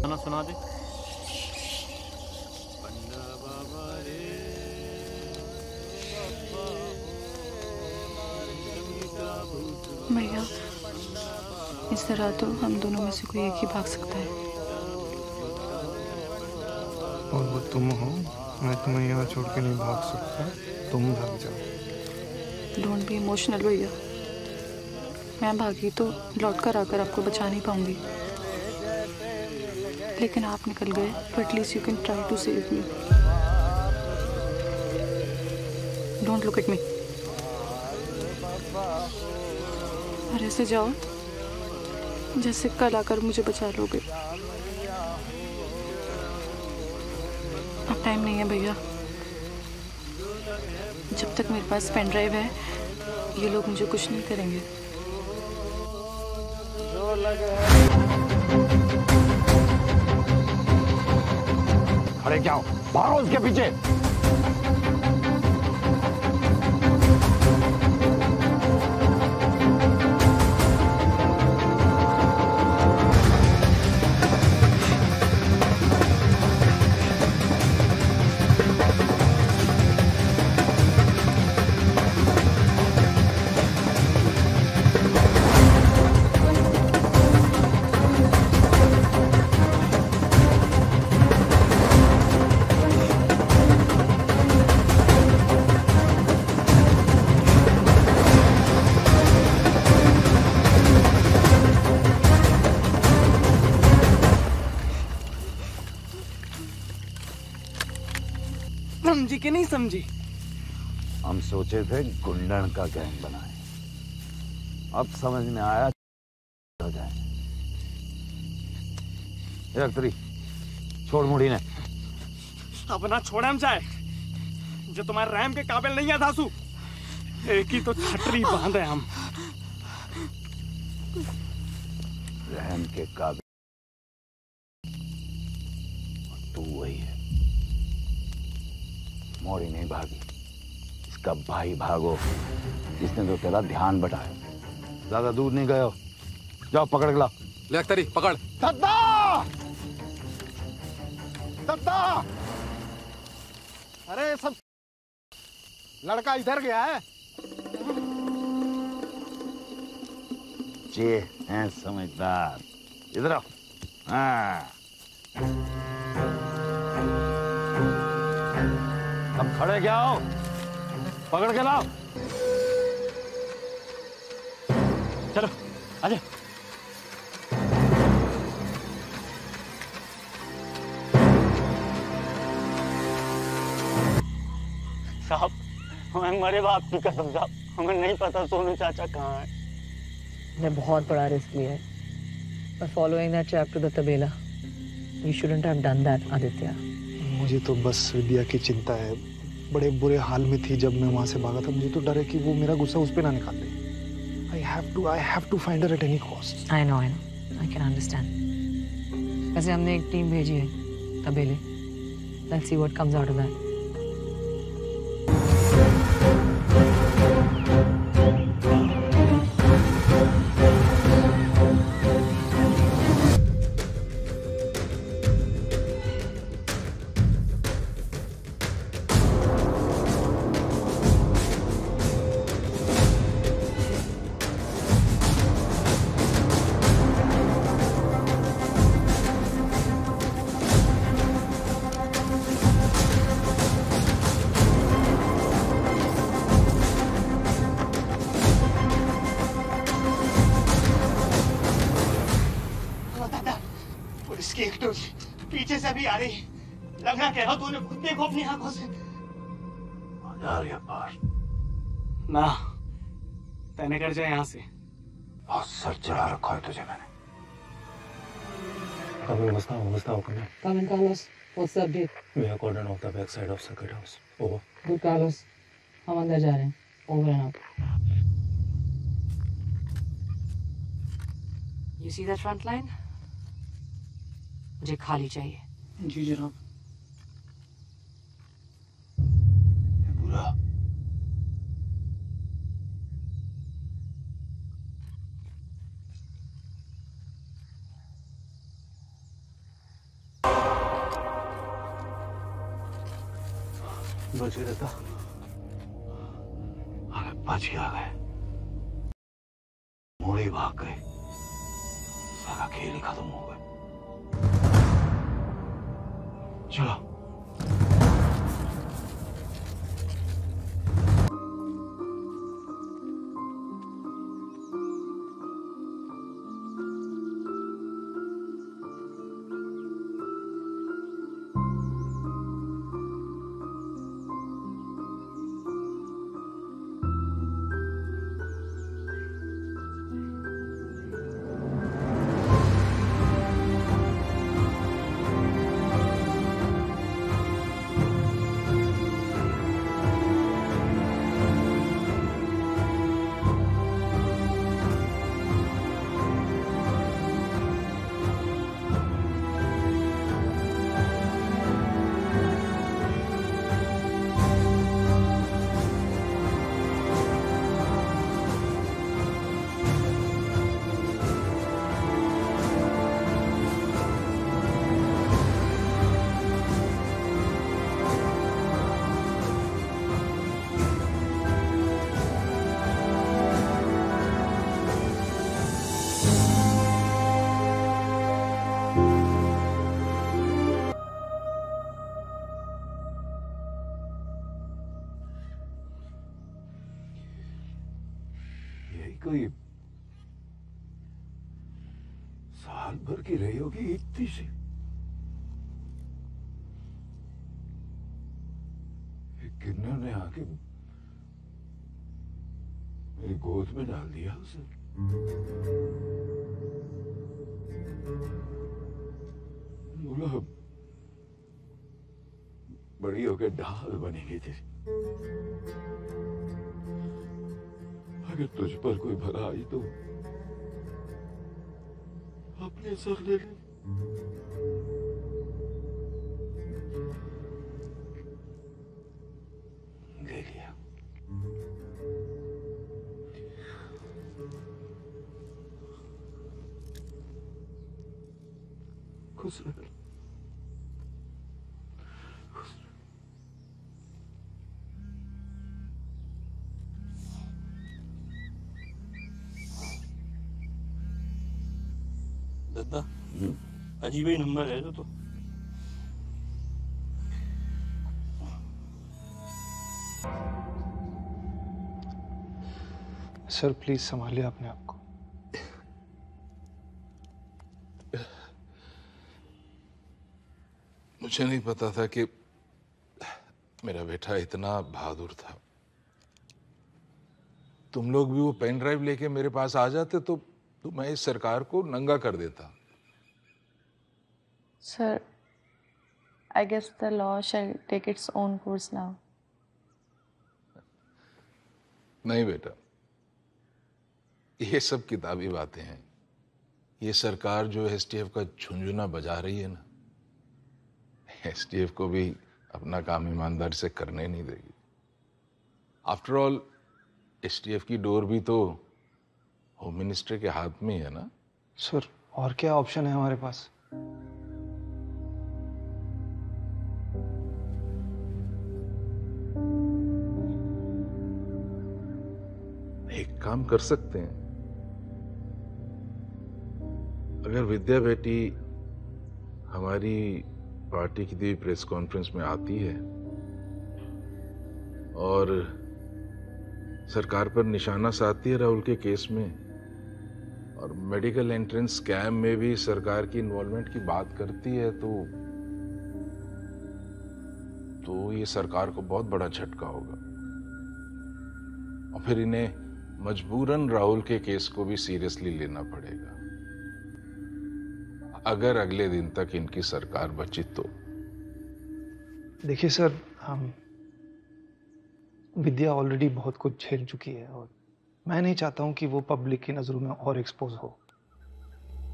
गाना सुना दे। भैया, इस तरह तो हम दोनों में से कोई एक ही भाग सकता है। और वो तुम हो। मैं तुम्हें यहाँ छोड़ के नहीं भाग सकता, तुम भाग जाओ। डोंट बी इमोशनल भैया। मैं भागी तो लौट कर आकर आपको बचा नहीं पाऊंगी, लेकिन आप निकल गए तो at least you can try to save me. Don't look at me. और ऐसे जाओ जैसे कल आकर मुझे बचा लोगे। अब टाइम नहीं है भैया। जब तक मेरे पास पेन ड्राइव है, ये लोग मुझे कुछ नहीं करेंगे। खड़े क्या हो? मारो उसके पीछे। समझी कि नहीं समझी? हम सोचे थे गुंडन का गैंग बनाए, अब समझ में आया हो जाए। अख्तरी, छोड़ मुड़ी ने। अब ना छोड़े हम जाए, जो तुम्हारे रहम के काबिल नहीं है दासू। एक ही तो छतरी बांधे हम। रहम के काबिल तू वही है। मोड़ी नहीं भागी, इसका भाई भागो, जिसने तो तेरा ध्यान बटाया। ज्यादा दूर नहीं गए हो, जाओ पकड़ के लाओ। ले अख्तरी पकड़। सद्दा! सद्दा! अरे सब लड़का इधर गया है। जे हैं समझदार, इधर आओ। हाँ, अब खड़े क्या हो, पकड़ के लाओ। चलो आजा। साहब, हमें मरे बाप की कसम साहब, हमें नहीं पता सोनू चाचा कहाँ है। ने बहुत बड़ा रिस्क लिया है, पर following that trap to the तबेला, you shouldn't have done that Aditya. मुझे तो बस विद्या की चिंता है। बड़े बुरे हाल में थी जब मैं वहां से भागा था। मुझे तो डर है कि वो मेरा गुस्सा उस पे ना निकाल दे। I have to find her at any cost. I know. I can understand. वैसे हमने एक टीम भेजी है तबेले। Let's see what comes out of that. इसकी एक तो पीछे से भी आ रही, लग रहा कह रहा तूने खुद देखो अपनी आंखों से। आ रही है बाहर। ना तैने कर जाए यहाँ से। बहुत सर चढ़ा रखा है तुझे मैंने। Gustavo, come in. Come in, Carlos. What's the update? We are cordoned off the back side of Circuit House. Over. Good, Carlos. हम अंदर जा रहे हैं. Over and out. You see that front line? मुझे खाली चाहिए। जी जनाब। बुरा। बच गया था। अरे बच गया गए। मोड़ी भाग गए। सारा खेल ही खत्म हो गया। चलो। कोई साल भर की रही होगी इतनी सी। किन्नर ने आके मेरी गोद में डाल दिया उसे। बोला बड़ी होकर ढाल बनेगी तेरी, अगर तुझ पर कोई भला आई तो अपने सर ले ले। ले लिया। खुश रह। दादा अजीब ही नंबर है तो सर प्लीज संभालिए अपने आप को। मुझे नहीं पता था कि मेरा बेटा इतना बहादुर था। तुम लोग भी वो पेन ड्राइव लेके मेरे पास आ जाते तो मैं इस सरकार को नंगा कर देता। Sir, I guess the law shall take its own course now. नहीं बेटा, ये सब किताबी बातें हैं। ये सरकार जो एसटीएफ का झुंझुना बजा रही है ना, एसटीएफ को भी अपना काम ईमानदारी से करने नहीं देगी। आफ्टर ऑल एसटीएफ की डोर भी तो होम मिनिस्टर के हाथ में ही है ना। सर और क्या ऑप्शन है हमारे पास? एक काम कर सकते हैं, अगर विद्या बेटी हमारी पार्टी की दी प्रेस कॉन्फ्रेंस में आती है और सरकार पर निशाना साधती है राहुल के केस में और मेडिकल एंट्रेंस स्कैम में भी सरकार की इन्वॉल्वमेंट की बात करती है तो ये सरकार को बहुत बड़ा झटका होगा और फिर इन्हें मजबूरन राहुल के केस को भी सीरियसली लेना पड़ेगा। अगर अगले दिन तक इनकी सरकार बची तो। देखिए सर, हम विद्या ऑलरेडी बहुत कुछ झेल चुकी है और मैं नहीं चाहता हूं कि वो पब्लिक की नजरों में और एक्सपोज हो।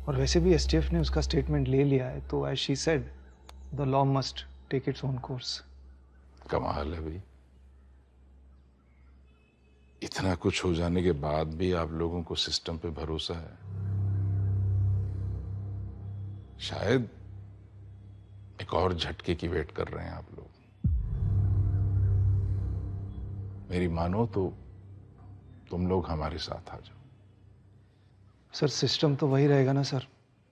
और वैसे भी एसटीएफ ने उसका स्टेटमेंट ले लिया है तो as she said the law must take its own course. कमाल है भाई, इतना कुछ हो जाने के बाद भी आप लोगों को सिस्टम पे भरोसा है। शायद एक और झटके की वेट कर रहे हैं आप लोग। मेरी मानो तो तुम लोग हमारे साथ आ जाओ। सर सिस्टम तो वही रहेगा ना सर,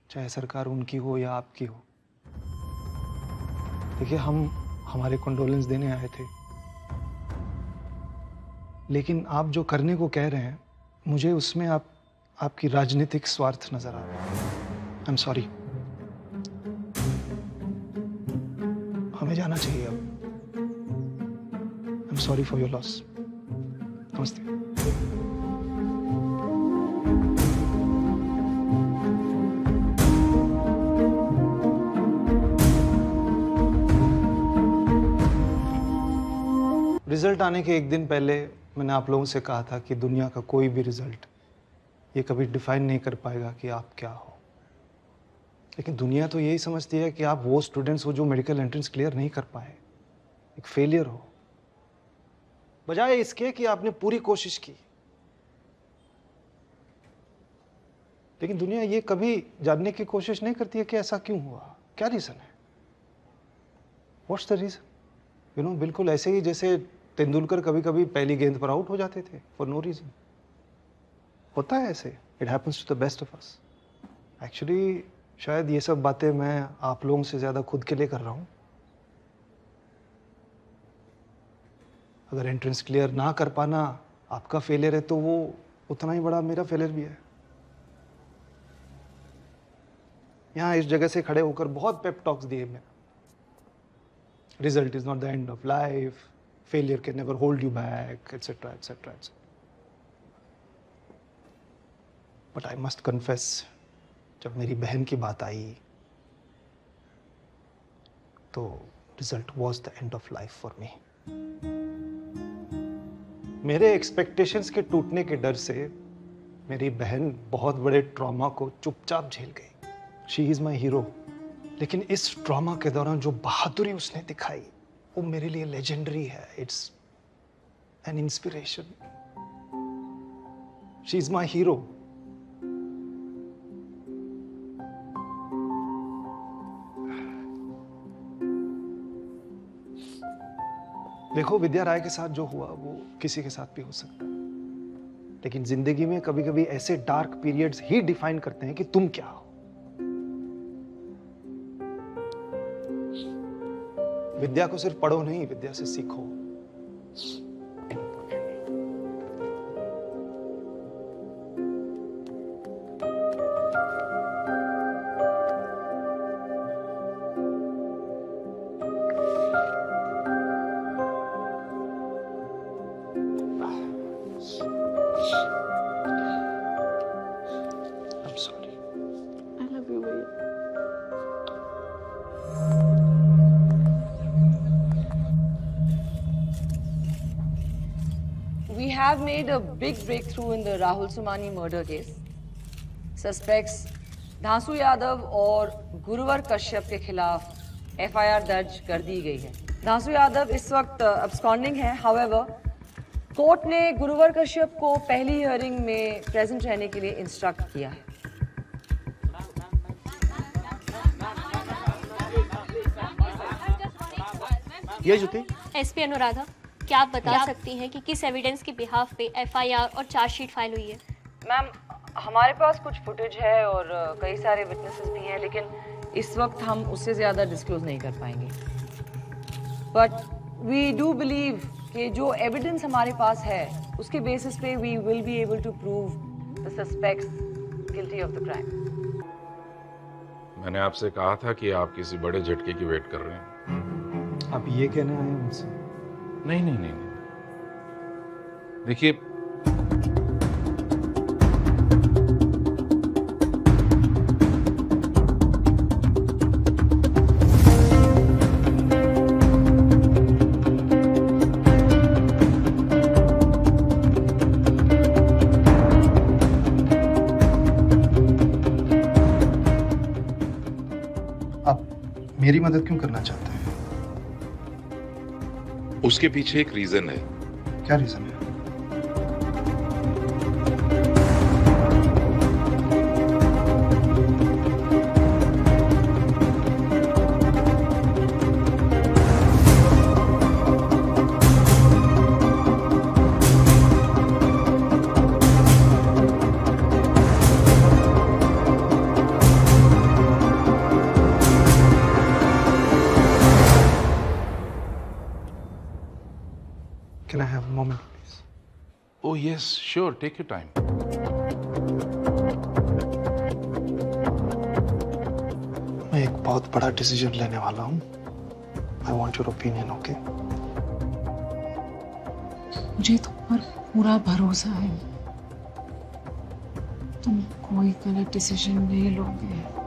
चाहे सरकार उनकी हो या आपकी हो। देखिए हम हमारे कंडोलेंस देने आए थे, लेकिन आप जो करने को कह रहे हैं मुझे उसमें आपकी राजनीतिक स्वार्थ नजर आ रहा है। आई एम सॉरी, हमें जाना चाहिए अब। I am sorry for your loss. नमस्ते। रिजल्ट आने के एक दिन पहले मैंने आप लोगों से कहा था कि दुनिया का कोई भी रिजल्ट ये कभी डिफाइन नहीं कर पाएगा कि आप क्या हो। लेकिन दुनिया तो यही समझती है कि आप वो स्टूडेंट्स हो जो मेडिकल एंट्रेंस क्लियर नहीं कर पाए, एक फेलियर हो, बजाय इसके कि आपने पूरी कोशिश की। लेकिन दुनिया ये कभी जानने की कोशिश नहीं करती है कि ऐसा क्यों हुआ, क्या रीजन है, what's the reason. You know, बिल्कुल ऐसे ही जैसे तेंदुलकर कभी कभी पहली गेंद पर आउट हो जाते थे फॉर नो रीजन। होता है ऐसे, it happens to the best of us. Actually शायद ये सब बातें मैं आप लोगों से ज्यादा खुद के लिए कर रहा हूँ। अगर एंट्रेंस क्लियर ना कर पाना आपका फेलियर है तो वो उतना ही बड़ा मेरा फेलियर भी है। यहाँ इस जगह से खड़े होकर बहुत पेप टॉक्स दिए मैंने। Result is not the end of life, failure can never hold you back, etc., etc., etc. But I must confess, जब मेरी बहन की बात आई, तो result was the end of life for me. मेरे expectations के टूटने के डर से मेरी बहन बहुत बड़े ट्रॉमा को चुपचाप झेल गई. She is my hero. लेकिन इस ट्रॉमा के दौरान जो बहादुरी उसने दिखाई, वो मेरे लिए लेजेंडरी है. It's an inspiration. She is my hero. देखो, विद्या राय के साथ जो हुआ वो किसी के साथ भी हो सकता है, लेकिन जिंदगी में कभी कभी ऐसे डार्क पीरियड्स ही डिफाइन करते हैं कि तुम क्या हो. विद्या को सिर्फ पढ़ो नहीं, विद्या से सीखो. I'm sorry. I love you, babe. We have made a big breakthrough in the Rahul Somani murder case. Suspects धांसू Yadav और गुरुवर कश्यप के खिलाफ FIR दर्ज कर दी गई है. धांसू यादव इस वक्त absconding है. However, कोर्ट ने गुरुवर कश्यप को पहली हियरिंग में प्रेजेंट रहने के लिए इंस्ट्रक्ट किया है. ये जुती SP अनुराधा, क्या आप बता सकती हैं कि किस एविडेंस के बिहाफ पे FIR और चार्जशीट फाइल हुई है? मैम, हमारे पास कुछ फुटेज है और कई सारे विटनेसेस भी हैं, लेकिन इस वक्त हम उससे ज़्यादा डिस्क्लोज नहीं कर पाएंगे. बट वी डू बिलीव कि जो एविडेंस हमारे पास है उसके बेसिस पे we will be able to prove the suspects guilty of the crime. मैंने आपसे कहा था कि आप किसी बड़े झटके की वेट कर रहे हैं. आप ये कहने आए हैं मुझसे? नहीं नहीं नहीं, देखिए, आप मेरी मदद क्यों करना चाहते हैं? उसके पीछे एक रीजन है. क्या रीजन है? Can I have a moment, please? Oh yes, sure. Take your time. मैं एक बहुत बड़ा डिसीजन लेने वाला हूँ. I want your opinion, okay? मुझे तुम पर पूरा भरोसा है. तुम कोई गलत डिसीजन नहीं लोगे.